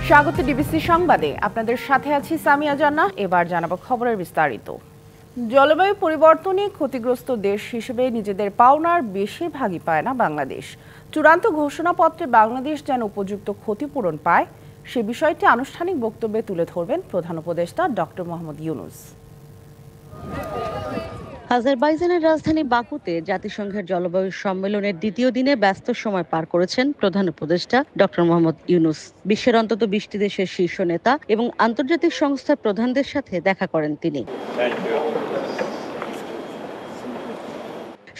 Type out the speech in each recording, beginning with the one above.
স্বাগত ডিবিসি সংবাদে, আপনাদের সাথে আছি সামিয়া জান্নাহ। এবার জানাবো খবরের বিস্তারিত। জলবায়ু পরিবর্তনে ক্ষতিগ্রস্ত দেশ হিসেবে নিজেদের পাওনার বেশিরভাগই পায় না বাংলাদেশ। চূড়ান্ত ঘোষণাপত্রে বাংলাদেশ যেন উপযুক্ত ক্ষতিপূরণ পায়, সে বিষয়টি আনুষ্ঠানিক বক্তব্যে তুলে ধরবেন প্রধান উপদেষ্টা ডক্টর মোহাম্মদ ইউনূস। আজারবাইজানের রাজধানী বাকুতে জাতিসংঘের জলবায়ু সম্মেলনের দ্বিতীয় দিনে ব্যস্ত সময় পার করেছেন প্রধান উপদেষ্টা ডক্টর মোহাম্মদ ইউনূস। বিশ্বের অন্তত 20টি দেশের শীর্ষ নেতা এবং আন্তর্জাতিক সংস্থার প্রধানদের সাথে দেখা করেন তিনি।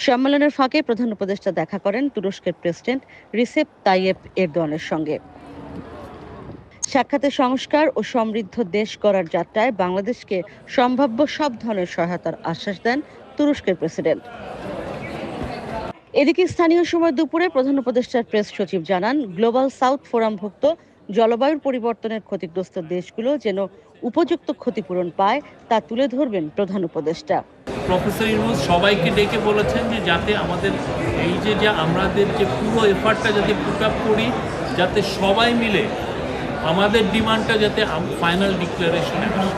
সম্মেলনের ফাঁকে প্রধান উপদেষ্টা দেখা করেন তুরস্কের প্রেসিডেন্ট রিসেপ তাইয়েপ এরদোয়ানের সঙ্গে। সাক্ষাতে সংস্কার ও সমৃদ্ধ দেশ গড়ার যাত্রায় বাংলাদেশকে সম্ভাব্য সব ধরনের সহায়তার আশ্বাস দেন তুরস্কের প্রেসিডেন্ট। এদিকে স্থানীয় সময় দুপুরে প্রধান উপদেষ্টার প্রেস সচিব জানান, গ্লোবাল সাউথ ফোরামভুক্ত জলবায়ুর পরিবর্তনের ক্ষতিগ্রস্ত দেশগুলো যেন উপযুক্ত ক্ষতিপূরণ পায় তা তুলে ধরবেন প্রধান উপদেষ্টা। প্রফেসর ইউনূস সবাইকে ডেকে বলেছেন যে যাতে আমাদের এই যে আমাদের যে পুরো এফার্টটা যাতে পুট আপ করি, যাতে সবাই মিলে আমাদের ডিমান্ডটা যাতে ফাইনাল ডিক্লারেশনে আসে।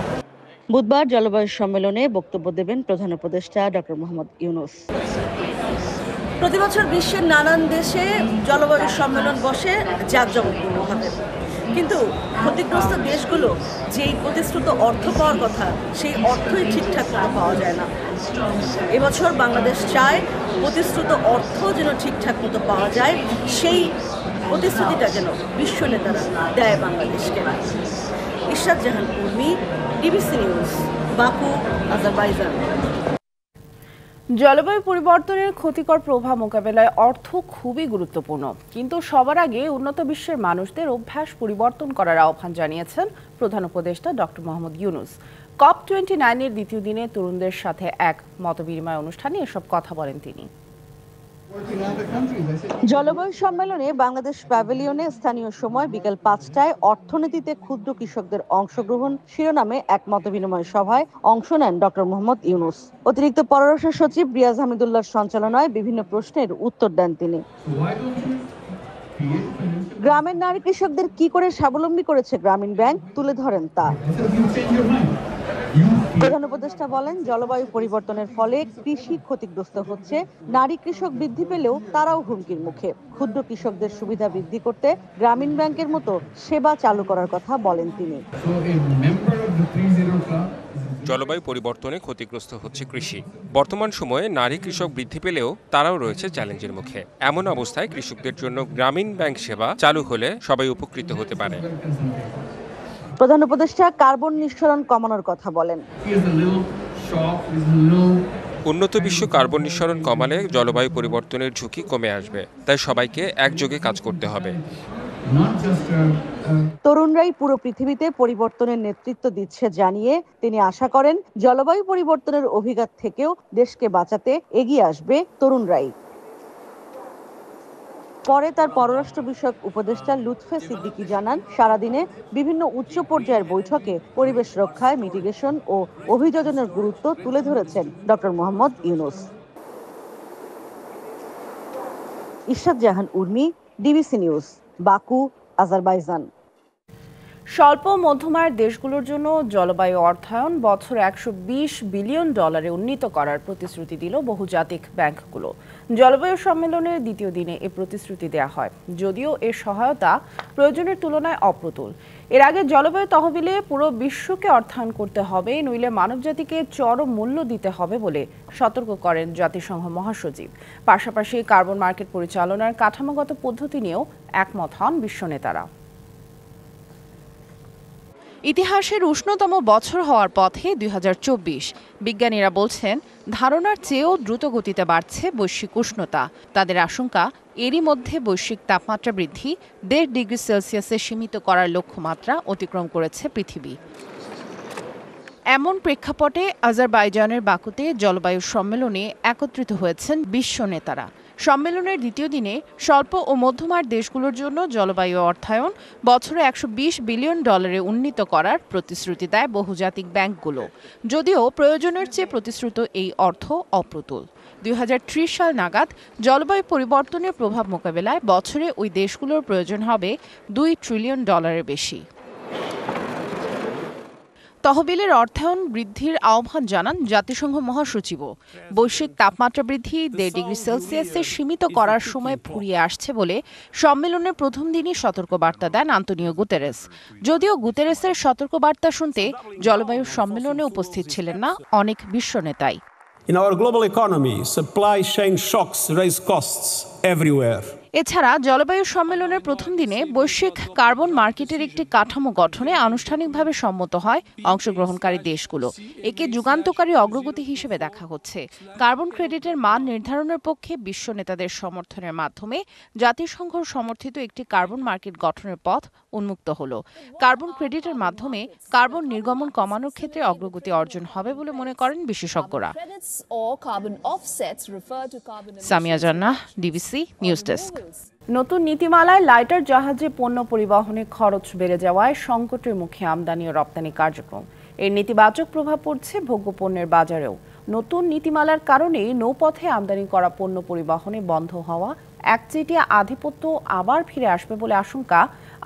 বুধবার জলবায়ু সম্মেলনে বক্তব্য দেবেন প্রধান উপদেষ্টা ডক্টর মোহাম্মদ ইউনূস। প্রতি বছর বিশ্বের নানান দেশে জলবায়ু সম্মেলন বসে জাঁকজমকপূর্ণভাবে, কিন্তু ক্ষতিগ্রস্ত দেশগুলো যেই প্রতিশ্রুত অর্থ পাওয়ার কথা সেই অর্থই ঠিকঠাক মতো পাওয়া যায় না। এবছর বাংলাদেশ চায় প্রতিশ্রুত অর্থ যেন ঠিকঠাক মতো পাওয়া যায়, সেই প্রতিশ্রুতিটা যেন বিশ্ব নেতারা দেয় বাংলাদেশকে। Ishrat Jahan Urmi, DBC news, Baku, Azerbaijan. জলবায়ু পরিবর্তনের ক্ষতিকর প্রভাব মোকাবেলায় অর্থ খুবই গুরুত্বপূর্ণ, কিন্তু সবার আগে উন্নত বিশ্বের মানুষদের অভ্যাস পরিবর্তন করার আহ্বান জানিয়েছেন প্রধান উপদেষ্টা ডক্টর মোহাম্মদ ইউনূস। COP29-এর দ্বিতীয় দিনে তরুণদের সাথে এক মতবিনিময় অনুষ্ঠানে এসব কথা বলেন তিনি। জলবায়ু সম্মেলনে বাংলাদেশ প্যাভিলিয়নে স্থানীয় সময় বিকেল 5টায় অর্থনীতিতে ক্ষুদ্র কৃষকদের অংশগ্রহণ শিরোনামে এক মতবিনিময় সভায় অংশ নেন ডক্টর মোহাম্মদ ইউনূস। অতিরিক্ত পররাষ্ট্র সচিব রিয়াজ হামিদুল্লাহর সঞ্চালনায় বিভিন্ন প্রশ্নের উত্তর দেন তিনি। গ্রামের নারী কৃষকদের কি করে স্বাবলম্বী করেছে গ্রামীণ ব্যাংক তুলে ধরেন তা। প্রধান উপদেষ্টা বলেন, জলবায়ু পরিবর্তনের ফলে কৃষি ক্ষতিগ্রস্ত হচ্ছে, নারী কৃষক বৃদ্ধি পেলেও তারাও হুমকির মুখে। ক্ষুদ্র কৃষকদের সুবিধা বৃদ্ধি করতে গ্রামীণ ব্যাংকের মতো সেবা চালু করার কথা বলেন তিনি। জলবায়ু পরিবর্তনে ক্ষতিগ্রস্ত হচ্ছে কৃষি। বর্তমান সময়ে নারী কৃষক বৃদ্ধি পেলেও তারাও রয়েছে চ্যালেঞ্জের মুখে। এমন অবস্থায় কৃষকদের জন্য গ্রামীণ ব্যাংক সেবা চালু হলে সবাই উপকৃত হতে পারে। প্রধান উপদেষ্টা কার্বন নিঃসরণ কমানোর কথা বলেন। উন্নত বিশ্ব কার্বন নিঃসরণ কমালে জলবায়ু পরিবর্তনের ঝুঁকি কমে আসবে, তাই সবাইকে একযোগে কাজ করতে হবে। তরুণরাই পুরো পৃথিবীতে পরিবর্তনের নেতৃত্ব দিচ্ছে জানিয়ে তিনি আশা করেন, জলবায়ু পরিবর্তনের অভিঘাত থেকেও দেশকে বাঁচাতে এগিয়ে আসবে তরুণরাই। পরে তার পররাষ্ট্র বিষয়ক উপদেষ্টা লুৎফে সিদ্দিকী জানান, সারাদিনে বিভিন্ন উচ্চ পর্যায়ের বৈঠকে পরিবেশ রক্ষায় মিটিগেশন ও অভিযোজনের গুরুত্ব তুলে ধরেছেন doctor Mohammad Yunus. Ishrat Jahan Urmi, DBC news, Baku, Azerbaijan. স্বল্প মধ্যমায়ের দেশগুলোর জন্য জলবায়ু অর্থায়ন বছরে $120 বিলিয়ন উন্নীত করার প্রতিশ্রুতি দিল বহুজাতিক ব্যাংকগুলো। জলবায়ু সম্মেলনের দ্বিতীয় দিনে এ প্রতিশ্রুতি দেওয়া হয়, যদিও এর সহায়তা প্রয়োজনের তুলনায় অপ্রতুল। এর আগে জলবায়ু তহবিলে পুরো বিশ্বকে অর্থায়ন করতে হবে, নইলে মানবজাতিকে চরম মূল্য দিতে হবে বলে সতর্ক করেন জাতিসংঘ মহাসচিব। পাশাপাশি কার্বন মার্কেট পরিচালনার কাঠামোগত পদ্ধতি নিয়েও একমত হন বিশ্ব নেতারা। ইতিহাসের উষ্ণতম বছর হওয়ার পথে 2024। বিজ্ঞানীরা বলছেন, ধারণার চেয়েও দ্রুত গতিতে বাড়ছে বৈশ্বিক উষ্ণতা। তাদের আশঙ্কা, এরই মধ্যে বৈশ্বিক তাপমাত্রা বৃদ্ধি 1.5 ডিগ্রি সেলসিয়াসে সীমিত করার লক্ষ্যমাত্রা অতিক্রম করেছে পৃথিবী। এমন প্রেক্ষাপটে আজারবাইজানের বাকুতে জলবায়ু সম্মেলনে একত্রিত হয়েছেন বিশ্ব নেতারা। সম্মেলনের দ্বিতীয় দিনে স্বল্প ও মধ্যমার দেশগুলোর জন্য জলবায়ু অর্থায়ন বছরে $120 বিলিয়ন উন্নীত করার প্রতিশ্রুতি দেয় বহুজাতিক ব্যাংকগুলো, যদিও প্রয়োজনের চেয়ে প্রতিশ্রুত এই অর্থ অপ্রতুল। 2030 সাল নাগাদ জলবায়ু পরিবর্তনের প্রভাব মোকাবেলায় বছরে ওই দেশগুলোর প্রয়োজন হবে $2 ট্রিলিয়ন বেশি। তহবিলের অর্থায়ন বৃদ্ধির আহ্বান জানান জাতিসংঘ মহাসচিবও। বৈশ্বিক তাপমাত্রা বৃদ্ধি 1.5 ডিগ্রি সেলসিয়াসে সীমিত করার সময় ফুরিয়ে আসছে বলে সম্মেলনের প্রথম দিনই সতর্কবার্তা দেন আন্তোনিও গুতেরেস। যদিও গুতেরেসের সতর্কবার্তা শুনতে জলবায়ু সম্মেলনে উপস্থিত ছিলেন না অনেক বিশ্ব নেতাই। In our global economy, supply chain shocks raise costs everywhere. এছাড়া জলবায়ু সম্মেলনের প্রথম দিনে বৈশ্বিক কার্বন মার্কেটের একটি কাঠামো গঠনে আনুষ্ঠানিকভাবে সম্মত হয় অংশগ্রহণকারী দেশগুলো। একে যুগান্তকারী অগ্রগতি হিসেবে দেখা হচ্ছে। কার্বন ক্রেডিটের মান নির্ধারণের পক্ষে বিশ্ব নেতাদের সমর্থনের মাধ্যমে জাতিসংঘ সমর্থিত একটি কার্বন মার্কেট গঠনের পথ উন্মুক্ত হলো। কার্বন ক্রেডিটের মাধ্যমে কার্বন নির্গমন কমানোর ক্ষেত্রে অগ্রগতি অর্জন হবে বলে মনে করেন বিশেষজ্ঞরা। সামিয়া জান্নাহ, ডিবিসি নিউজ ডেস্ক। নতুন নীতিমালায় লাইটার জাহাজে পণ্য পরিবহনে খরচ বেড়ে যাওয়ায় সংকটের মুখে আমদানি ও রপ্তানি কার্যক্রম। এর নেতিবাচক প্রভাব পড়ছে ভোগ্যপণ্যের বাজারেও। নতুন নীতিমালার কারণে নৌপথে আমদানি করা পণ্য পরিবহনে বন্ধ হওয়া একচেটিয়া আধিপত্য আবার ফিরে আসবে বলে আশঙ্কা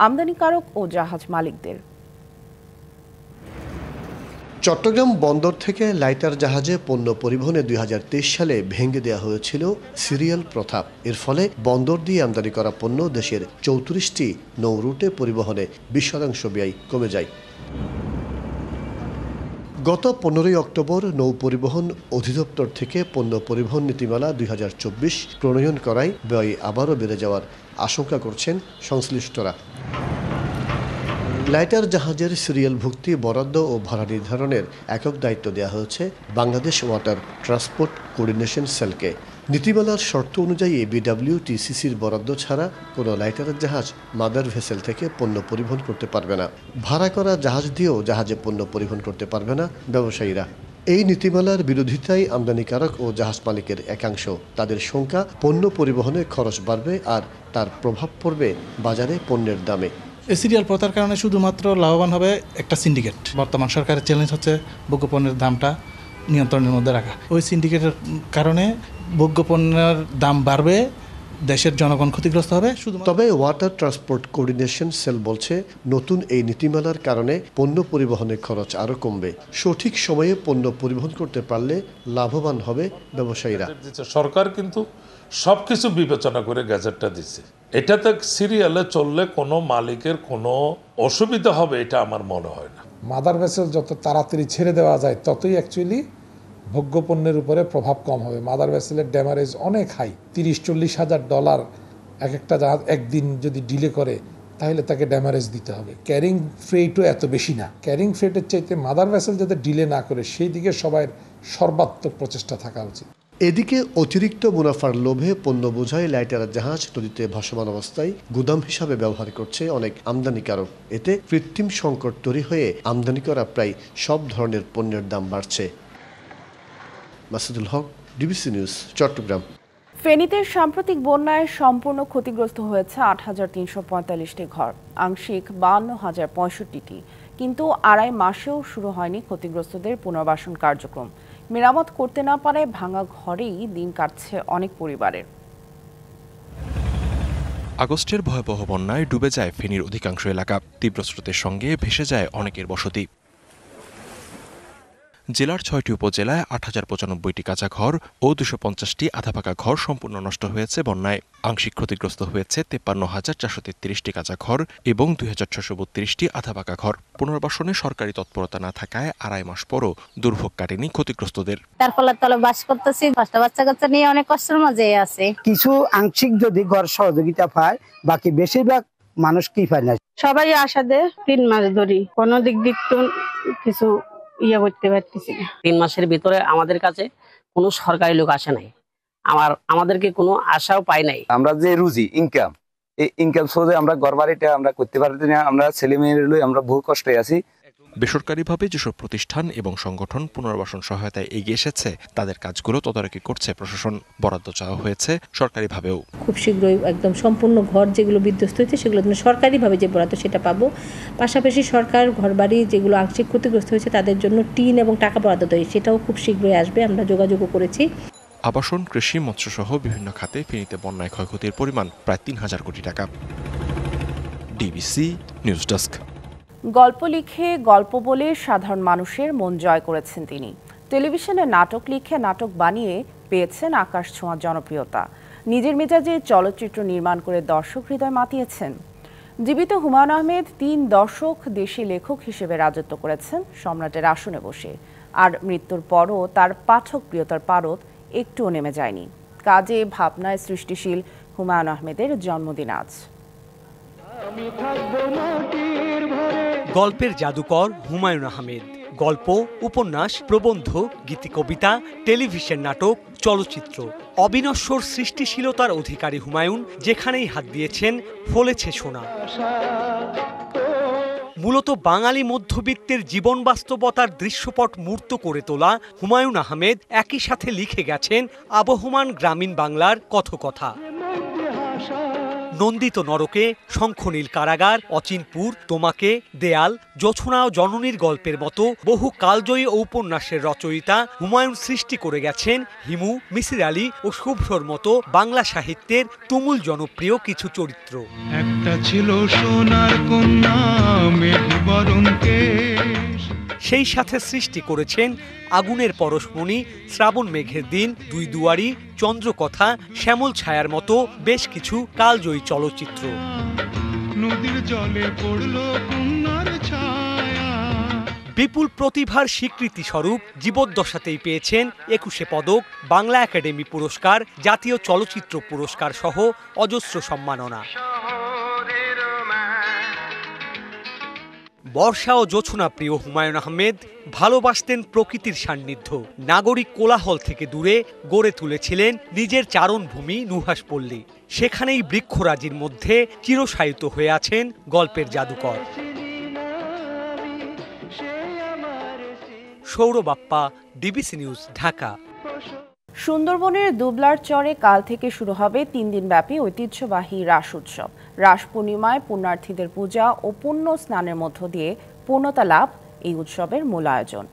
আমদানিকারক ও জাহাজ মালিকদের। চট্টগ্রাম বন্দর থেকে লাইটার জাহাজে পণ্য পরিবহনে 2023 সালে ভেঙে দেওয়া হয়েছিল সিরিয়াল প্রথা। এর ফলে বন্দর দিয়ে আমদানি করা পণ্য দেশের 34টি নৌ রুটে পরিবহনে 20% ব্যয় কমে যায়। গত 15 অক্টোবর নৌ পরিবহন অধিদপ্তর থেকে পণ্য পরিবহন নীতিমালা 2024 প্রণয়ন করায় ব্যয় আবারও বেড়ে যাওয়ার আশঙ্কা করছেন সংশ্লিষ্টরা। লাইটার জাহাজের সিরিয়াল ভুক্তি, বরাদ্দ ও ভাড়া নির্ধারণের একক দায়িত্ব দেওয়া হয়েছে বাংলাদেশ ওয়াটার ট্রান্সপোর্ট কোঅর্ডিনেশন সেলকে। নীতিমালার শর্ত অনুযায়ী বিডব্লিউটিসিসির বরাদ্দ ছাড়া কোনো লাইটার জাহাজ মাদার ভেসেল থেকে পণ্য পরিবহন করতে পারবে না। ভাড়া করা জাহাজ দিয়েও জাহাজে পণ্য পরিবহন করতে পারবে না ব্যবসায়ীরা। এই নীতিমালার বিরোধিতায় আমদানিকারক ও জাহাজ মালিকের একাংশ। তাদের শঙ্কা, পণ্য পরিবহনে খরচ বাড়বে আর তার প্রভাব পড়বে বাজারে পণ্যের দামে। এই সিরিয়াল প্রথার কারণে শুধুমাত্র লাভবান হবে একটা সিন্ডিকেট। বর্তমান সরকারের চ্যালেঞ্জ হচ্ছে ভোগ্যপণ্যের দামটা নিয়ন্ত্রণের মধ্যে রাখা। ওই সিন্ডিকেটের কারণে ভোগ্যপণ্যের দাম বাড়বে, দেশের জনগণ ক্ষতিগ্রস্ত হবে। তবে ওয়াটার ট্রান্সপোর্ট কোঅর্ডিনেশন সেল বলছে, নতুন এই নীতিমালার কারণে পণ্য পরিবহনের খরচ আরও কমবে। সঠিক সময়ে পণ্য পরিবহন করতে পারলে লাভবান হবে ব্যবসায়ীরা। সরকার কিন্তু সবকিছু বিবেচনা করে গ্যাজেটটা দিচ্ছে। এটাতে সিরিয়ালে চললে কোনো মালিকের কোনো অসুবিধা হবে এটা আমার মনে হয় না। মাদার ভেসেল যত তাড়াতাড়ি ছেড়ে দেওয়া যায় ততই অ্যাকচুয়ালি ভোগ্যপণ্যের উপরে প্রভাব কম হবে। মাদার ভেসেলের ড্যামারেজ অনেক হাই, $30-40 হাজার এক একটা জাহাজ একদিন যদি ডিলে করে তাহলে তাকে ড্যামারেজ দিতে হবে। ক্যারিং ফ্রেটও এত বেশি না। ক্যারিং ফ্রেটের চাইতে মাদার ভেসেল যাতে ডিলে না করে সেই দিকে সবাই সর্বাত্মক প্রচেষ্টা থাকা উচিত। এদিকে অতিরিক্ত মুনাফার লোভে পণ্য বোঝাই লাইটার জাহাজ নদীতে ভাসমান অবস্থায় গুদাম হিসাবে ব্যবহার করছে অনেক আমদানিকারক। এতে কৃত্রিম সংকট তৈরি হয়ে আমদানি করা প্রায় সব ধরনের পণ্যের দাম বাড়ছে। মাসুদুল হক, ডিবিসি নিউজ, চট্টগ্রাম। ফেনীতে সাম্প্রতিক বন্যায় সম্পূর্ণ ক্ষতিগ্রস্ত হয়েছে 8,345টি ঘর, আংশিক 52,065টি। কিন্তু আড়াই মাসেও শুরু হয়নি ক্ষতিগ্রস্তদের পুনর্বাসন কার্যক্রম। মেরামত করতে না পারে ভাঙা ঘরেই দিন কাটছে অনেক পরিবারের। আগস্টের ভয়াবহ বন্যায় ডুবে যায় ফেনীর অধিকাংশ এলাকা। তীব্র স্রোতের সঙ্গে ভেসে যায় অনেকের বসতি। জেলার 6টি উপজেলায় 8,095টি কাঁচা ঘর ও 250টি আধাপাকা ঘর সম্পূর্ণ নষ্ট হয়েছে বন্যায়। আংশিক ক্ষতিগ্রস্ত হয়েছে 53,433টি কাঁচা ঘর এবং 2,632টি আধাপাকা ঘর। পুনর্বাসনে সরকারি তৎপরতা না থাকায় আড়াই মাস পরও দুর্ভোগ কাটেনি ক্ষতিগ্রস্তদের। তার ফলে তলে বাস করতেছি, 5টা বাচ্চা কাচ্চা নিয়ে অনেক কষ্টের মাঝে আছে। কিছু আংশিক যদি ঘর সহযোগিতা পায়, বাকি বেশিরভাগ মানুষ কি পায় না। সবাই আশা দেয় 3 মাস ধরে কোনো দিক কিছু করতে পারতেছি না। 3 মাসের ভিতরে আমাদের কাছে কোনো সরকারি লোক আসে নাই, আমাদেরকে কোনো আশাও পাই নাই। আমরা যে রুজি ইনকাম, এই ইনকাম সোর্সে আমরা ঘর বাড়িটা আমরা করতে পারছি না। আমরা ছেলে মেয়ের লই আমরা বহু কষ্টে আছি। বেসরকারিভাবে যেসব প্রতিষ্ঠান এবং সংগঠন পুনর্বাসন সহায়তায় এগিয়ে এসেছে তাদের কাজগুলো তদারকি করছে প্রশাসন। বরাদ্দ চাওয়া হয়েছে সরকারিভাবেও। খুব শীঘ্রই একদম সম্পূর্ণ ঘর যেগুলো বিধ্বস্ত হয়েছে সেগুলো সরকারিভাবে যে বরাদ্দ সেটা পাবো। পাশাপাশি সরকার ঘরবাড়ি যেগুলো আংশিক ক্ষতিগ্রস্ত হয়েছে তাদের জন্য টিন এবং টাকা বরাদ্দ দেয়, সেটাও খুব শীঘ্রই আসবে। আমরা যোগাযোগও করেছি। আবাসন, কৃষি, মৎস্যসহ বিভিন্ন খাতে ফেনীতে বন্যায় ক্ষয়ক্ষতির পরিমাণ প্রায় ৩,০০০ কোটি টাকা। DBC news desk. গল্প লিখে, গল্প বলে সাধারণ মানুষের মন জয় করেছেন তিনি। টেলিভিশনে নাটক লিখে, নাটক বানিয়ে পেয়েছেন আকাশ ছোঁয়া জনপ্রিয়তা। নিজের মেজাজে চলচ্চিত্র নির্মাণ করে দর্শক হৃদয় মাতিয়েছেন। জীবিত হুমায়ুন আহমেদ ৩ দশক দেশি লেখক হিসেবে রাজত্ব করেছেন সম্রাটের আসনে বসে। আর মৃত্যুর পরও তার পাঠকপ্রিয়তার পারদ একটুও নেমে যায়নি। কাজে ভাবনায় সৃষ্টিশীল হুমায়ুন আহমেদের জন্মদিন আজ। গল্পের জাদুকর হুমায়ুন আহমেদ। গল্প, উপন্যাস, প্রবন্ধ, গীতিকবিতা, টেলিভিশন নাটক, চলচ্চিত্র, অবিনশ্বর সৃষ্টিশীলতার অধিকারী হুমায়ুন যেখানেই হাত দিয়েছেন ফলেছে সোনা। মূলত বাঙালি মধ্যবিত্তের জীবন বাস্তবতার দৃশ্যপট মূর্ত করে তোলা হুমায়ুন আহমেদ একই সাথে লিখে গেছেন আবহমান গ্রামীণ বাংলার কথকথা। নন্দিত নরকে, শঙ্খনীল কারাগার, অচিনপুর, তোমাকে, দেয়াল, জোছনা ও জননীর গল্পের মতো বহু কালজয়ী উপন্যাসের রচয়িতা হুমায়ুন সৃষ্টি করে গেছেন হিমু, মিসির আলী ও শুভ্রর মতো বাংলা সাহিত্যের তুমুল জনপ্রিয় কিছু চরিত্র। একটা ছিল সোনার কন্যা, সেই সাথে সৃষ্টি করেছেন আগুনের পরশমণি, শ্রাবণ মেঘের দিন, দুই দুয়ারি, চন্দ্রকথা, শ্যামল ছায়ার মতো বেশ কিছু কালজয়ী চলচ্চিত্র। নদীর জলে পড়ল কন্যার ছায়া। বিপুল প্রতিভার স্বীকৃতি স্বরূপ জীবদ্দশাতেই পেয়েছেন ২১শে পদক, বাংলা একাডেমি পুরস্কার, জাতীয় চলচ্চিত্র পুরস্কার সহ অজস্র সম্মাননা। বর্ষা ও জোছনা প্রিয় হুমায়ুন আহমেদ ভালোবাসতেন প্রকৃতির সান্নিধ্য। নাগরিক কোলাহল থেকে দূরে গড়ে তুলেছিলেন নিজের চারণভূমি নুহাসপল্লী। সেখানেই বৃক্ষরাজির মধ্যে চিরশায়িত হয়ে আছেন গল্পের জাদুকর। Sourav Bappa, DBC news, Dhaka. সুন্দরবনের দুবলার চরে কাল থেকে শুরু হবে ৩ দিনব্যাপী ঐতিহ্যবাহী রাস উৎসব। রাস পূর্ণিমায় পুণ্যার্থীদের পূজা ও পুণ্য স্নানের মধ্য দিয়ে পূর্ণতা লাভ এই উৎসবের মূল আয়োজন।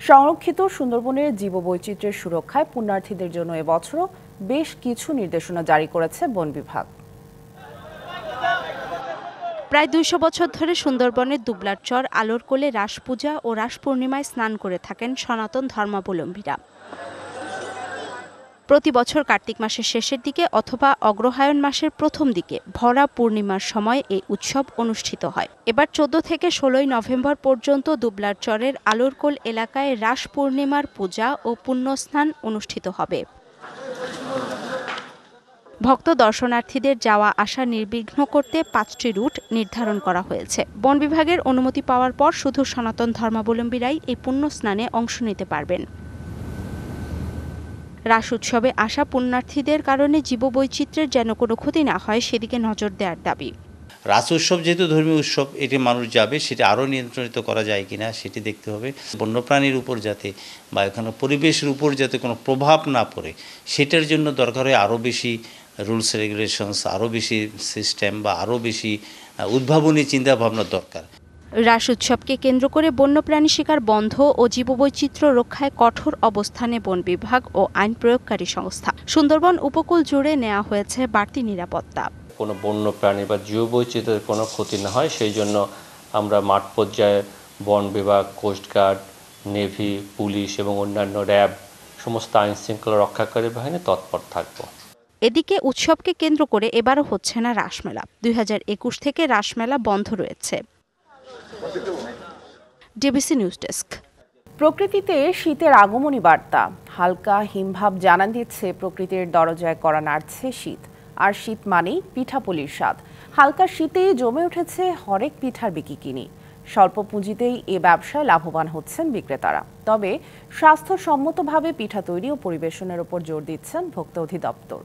সংরক্ষিত সুন্দরবনের জীববৈচিত্র্যের সুরক্ষায় পুণ্যার্থীদের জন্য এবছরও বেশ কিছু নির্দেশনা জারি করেছে বন বিভাগ। প্রায় ২০০ বছর ধরে সুন্দরবনের দুবলার চর আলোর কোলে রাস পূজা ও রাস পূর্ণিমায় স্নান করে থাকেন সনাতন ধর্মাবলম্বীরা। প্রতি বছর কার্তিক মাসের শেষের দিকে অথবা অগ্রহায়ণ মাসের প্রথম দিকে ভরা পূর্ণিমার সময় এই উৎসব অনুষ্ঠিত হয়। এবার ১৪ থেকে ১৬ নভেম্বর পর্যন্ত দুবলার চরের আলোরকোল এলাকায় রাস পূর্ণিমার পূজা ও পুণ্যস্নান অনুষ্ঠিত হবে। ভক্ত দর্শনার্থীদের যাওয়া আসা নির্বিঘ্ন করতে ৫টি রুট নির্ধারণ করা হয়েছে। বন বিভাগের অনুমতি পাওয়ার পর শুধু সনাতন ধর্মাবলম্বীরাই এই পুণ্যস্নানে অংশ নিতে পারবেন। রাস উৎসবে আসা পুণ্যার্থীদের কারণে জীববৈচিত্র্যের যেন কোনো ক্ষতি না হয় সেদিকে নজর দেওয়ার দাবি। রাস উৎসব যেহেতু ধর্মীয় উৎসব, এটি মানুষ যাবে, সেটা আরও নিয়ন্ত্রিত করা যায় কিনা সেটি দেখতে হবে। বন্যপ্রাণীর উপর যাতে বা এখানে পরিবেশের উপর যাতে কোনো প্রভাব না পড়ে সেটার জন্য দরকার হয় আরও বেশি রুলস রেগুলেশনস, আরও বেশি সিস্টেম বা আরও বেশি উদ্ভাবনী চিন্তাভাবনা দরকার। রাস উৎসবকে কেন্দ্র করে বন্যপ্রাণী শিকার বন্ধ ও জীববৈচিত্র্য রক্ষায় কঠোর অবস্থানে বন বিভাগ ও আইন প্রয়োগকারী সংস্থা। সুন্দরবন উপকূল জুড়ে নেওয়া হয়েছে বাড়তি নিরাপত্তা। কোনো বন্যপ্রাণী বা জীববৈচিত্র্যের কোনো ক্ষতি না হয় সেই জন্য আমরা মাঠ পর্যায়ে বন বিভাগ, কোস্টগার্ড, নেভি, পুলিশ এবং অন্যান্য র্যাব সমস্ত আইন শৃঙ্খলা রক্ষাকারী বাহিনী তৎপর থাকব। এদিকে উৎসবকে কেন্দ্র করে এবারও হচ্ছে না রাসমেলা। ২০২১ থেকে রাসমেলা বন্ধ রয়েছে। DBC news desk. প্রকৃতিতে শীতের আগমনী বার্তা। হালকা হিমভাব জানান দিচ্ছে প্রকৃতির দরজায় কড়া নাড়ছে শীত। আর শীত মানেই পিঠাপুলির স্বাদ। হালকা শীতেই জমে উঠেছে হরেক পিঠার বিকিকিনি। স্বল্প পুঁজিতেই এ ব্যবসায় লাভবান হচ্ছেন বিক্রেতারা। তবে স্বাস্থ্যসম্মতভাবে পিঠা তৈরি ও পরিবেশনের উপর জোর দিচ্ছেন ভোক্তা অধিদপ্তর।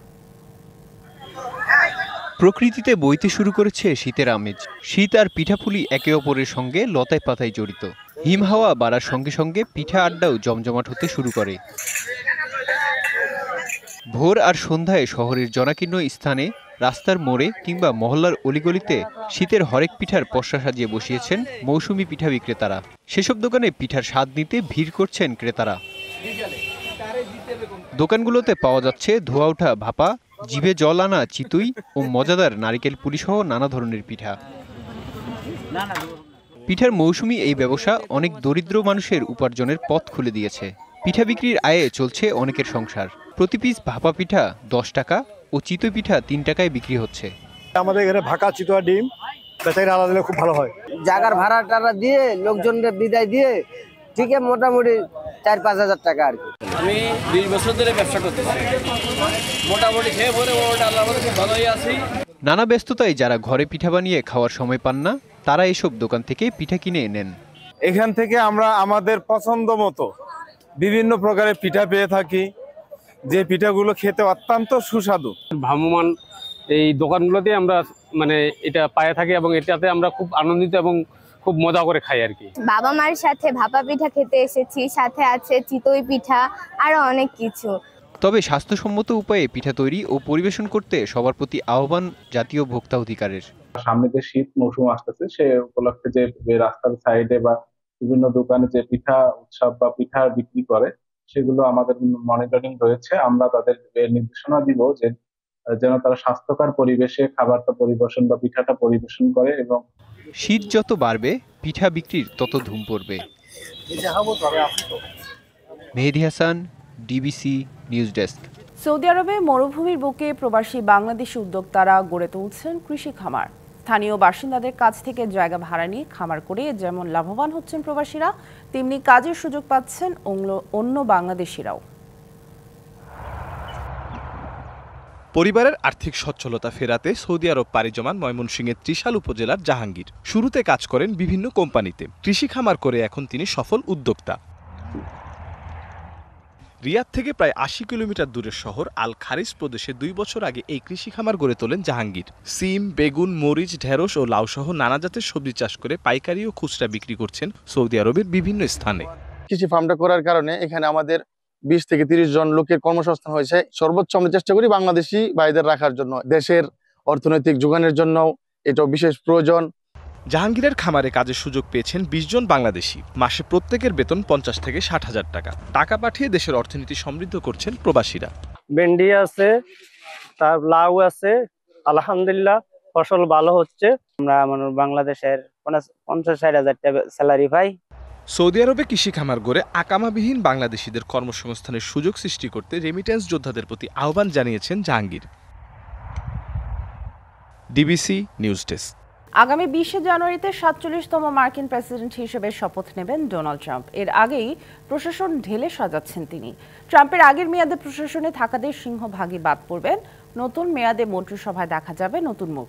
প্রকৃতিতে বইতে শুরু করেছে শীতের আমেজ। শীত আর পিঠাপুলি একে অপরের সঙ্গে লতায় পাতায় জড়িত। হিম হাওয়া বাড়ার সঙ্গে সঙ্গে পিঠা আড্ডাও জমজমাট হতে শুরু করে। ভোর আর সন্ধ্যায় শহরের জনাকীর্ণ স্থানে, রাস্তার মোড়ে কিংবা মহল্লার অলিগলিতে শীতের হরেক পিঠার পসরা সাজিয়ে বসিয়েছেন মৌসুমি পিঠা বিক্রেতারা। সেসব দোকানে পিঠার স্বাদ নিতে ভিড় করছেন ক্রেতারা। দোকানগুলোতে পাওয়া যাচ্ছে ধোয়া ওঠা ভাপা, জিভে জল আনা চিতুই ও মজাদার নারিকেল পুলি সহ নানা ধরনের পিঠা। পিঠার মৌসুমি এই ব্যবসা অনেক দরিদ্র মানুষের উপার্জনের পথ খুলে দিয়েছে। পিঠা বিক্রির আয়ে চলছে অনেকের সংসার। প্রতি পিস ভাপা পিঠা 10 টাকা ও চিতই পিঠা 3 টাকায় বিক্রি হচ্ছে। আমাদের এখানে ভাকা চিতোয়া ডিম বেচাকেনা আলাদা দিলে খুব ভালো হয়। জায়গার ভাড়া টাড়া দিয়ে লোকজনকে বিদায় দিয়ে ঠিক মোটামুটি 4-5 হাজার টাকা আর কি। আমি 20 বছর ধরে ব্যবসা করতেছি, মোটামুটি খেয়ে পরে আল্লাহর মধ্যে খুব ভালোই আছি। নানা ব্যস্ততায় যারা ঘরে পিঠা বানিয়ে খাওয়ার সময় পান না, তারা এসব দোকান থেকে পিঠা কিনে নেন। এখান থেকে আমরা আমাদের পছন্দ মতো বিভিন্ন প্রকারের পিঠা পেয়ে থাকি, যে পিঠাগুলো খেতে অত্যন্ত সুস্বাদু। ভ্রাম্যমান এই দোকানগুলোতে আমরা মানে এটা পায়ে থাকি এবং এটাতে আমরা খুব আনন্দিত এবং খুব মজা করে খাই আর কি। বাবা মার সাথে ভাপা পিঠা খেতে এসেছি, সাথে আছে চিতই পিঠা আরো অনেক কিছু। তবে স্বাস্থ্যসম্মত উপায়ে পিঠা তৈরি ও পরিবেশন করতে সবার প্রতি আহ্বান জাতীয় ভোক্তা অধিকারের। সামনে যে শীত মৌসুম আসতেছে, সে উপলক্ষে যে রাস্তার সাইডে বা বিভিন্ন দোকানে যে পিঠা উৎসব বা পিঠা বিক্রি করে, সেগুলো আমাদের মনিটরিং রয়েছে। আমরা তাদের নির্দেশনা দিব যে যেন তারা স্বাস্থ্যকর পরিবেশে খাবারটা পরিবেশন বা পিঠাটা পরিবেশন করে। এবং শীত যত বাড়বে পিঠা বিক্রির তত ধুম পড়বে। Mehedi Hasan, DBC news desk. Saudi আরবে মরুভূমির বুকে প্রবাসী বাংলাদেশি উদ্যোক্তারা গড়ে তুলছেন কৃষি খামার। স্থানীয় বাসিন্দাদের কাছ থেকে জায়গা ভাড়া নিয়ে খামার করে যেমন লাভবান হচ্ছেন প্রবাসীরা, তেমনি কাজের সুযোগ পাচ্ছেন অন্য বাংলাদেশিরাও। পরিবারের আর্থিক সচ্ছলতা ফেরাতে সৌদি আরব পাড়ি জমান ময়মনসিংহের ত্রিশাল উপজেলার জাহাঙ্গীর। শুরুতে কাজ করেন বিভিন্ন কোম্পানিতে, কৃষি খামার করে এখন তিনি সফল উদ্যোক্তা। রিয়াদ থেকে প্রায় 80 কিলোমিটার দূরের শহর আল খারিজ প্রদেশে 2 বছর আগে এই কৃষি খামার গড়ে তোলেন জাহাঙ্গীর। সিম, বেগুন, মরিচ, ঢেঁড়স ও লাউ সহ নানা জাতের সবজি চাষ করে পাইকারি ও খুচরা বিক্রি করছেন সৌদি আরবের বিভিন্ন স্থানে। কৃষি ফার্মটা করার কারণে এখানে আমাদের 20 থেকে 30 জন লোকের কর্মসংস্থান হয়েছে। সর্বোচ্চ আমরা চেষ্টা করি বাংলাদেশি ভাইদের রাখার জন্য। দেশের অর্থনৈতিক যোগানের জন্য এটাও বিশেষ প্রয়োজন। জাহাঙ্গীরের খামারে কাজের সুযোগ পেয়েছেন 20 জন বাংলাদেশি। মাসে প্রত্যেকের বেতন 50 থেকে 60 হাজার টাকা। টাকা পাঠিয়ে দেশের অর্থনীতি সমৃদ্ধ করছেন প্রবাসীরা। ভেন্ডি আছে, তার লাউ আছে, আলহামদুলিল্লাহ ফসল ভালো হচ্ছে। আমরা বাংলাদেশের 50-60 হাজার টাকা স্যালারি পাই। সৌদি আরবে কৃষি খামার গড়ে আকামাবিহীন বাংলাদেশিদের কর্মসংস্থানের সুযোগ সৃষ্টি করতে রেমিটেন্স যোদ্ধাদের প্রতি আহ্বান জানিয়েছেন জাহাঙ্গীর। DBC news desk. আগামী 20 জানুয়ারিতে 47তম মার্কিন প্রেসিডেন্ট হিসেবে শপথ নেবেন ডোনাল্ড ট্রাম্প। এর আগেই প্রশাসন ঢেলে সাজাচ্ছেন তিনি। ট্রাম্পের আগের মেয়াদে প্রশাসনে থাকাদের সিংহভাগই বাদ পড়বেন। নতুন মেয়াদে মন্ত্রিসভায় দেখা যাবে নতুন মুখ।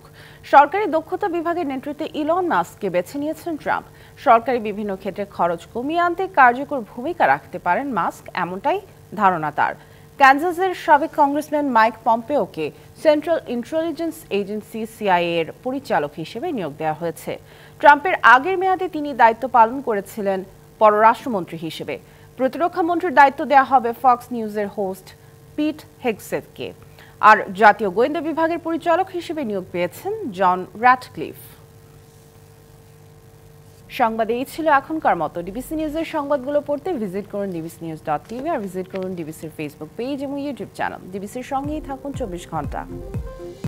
সরকারি দক্ষতা বিভাগের নেতৃত্বে ইলন মাস্ককে বেছে নিয়েছেন ট্রাম্প। সরকারি বিভিন্ন ক্ষেত্রে খরচ কমিয়ে আনতে কার্যকর ভূমিকা রাখতে পারেন মাস্ক, এমনটাই ধারণা তার। ক্যানজাসের সাবেক কংগ্রেসম্যান মাইক পম্পেওকে সেন্ট্রাল ইন্টেলিজেন্স এজেন্সি সিআইএ এর পরিচালক হিসেবে নিয়োগ দেওয়া হয়েছে। ট্রাম্পের আগের মেয়াদে তিনি দায়িত্ব পালন করেছিলেন পররাষ্ট্রমন্ত্রী হিসেবে। প্রতিরক্ষা মন্ত্রীর দায়িত্ব দেওয়া হবে ফক্স নিউজের হোস্ট পিট হেগসেথকে। আর জাতীয় গোয়েন্দা বিভাগের পরিচালক হিসেবে নিয়োগ পেয়েছেন জন র্যাটক্লিফ। সংবাদ এই ছিল এখনকার মতো। ডিবিসি নিউজের সংবাদগুলো পড়তে ভিজিট করুন dbcnews.tv আর ভিজিট করুন ডিবিসির ফেসবুক পেজ এবং ইউটিউব চ্যানেল। ডিবিসির সঙ্গেই থাকুন 24 ঘন্টা।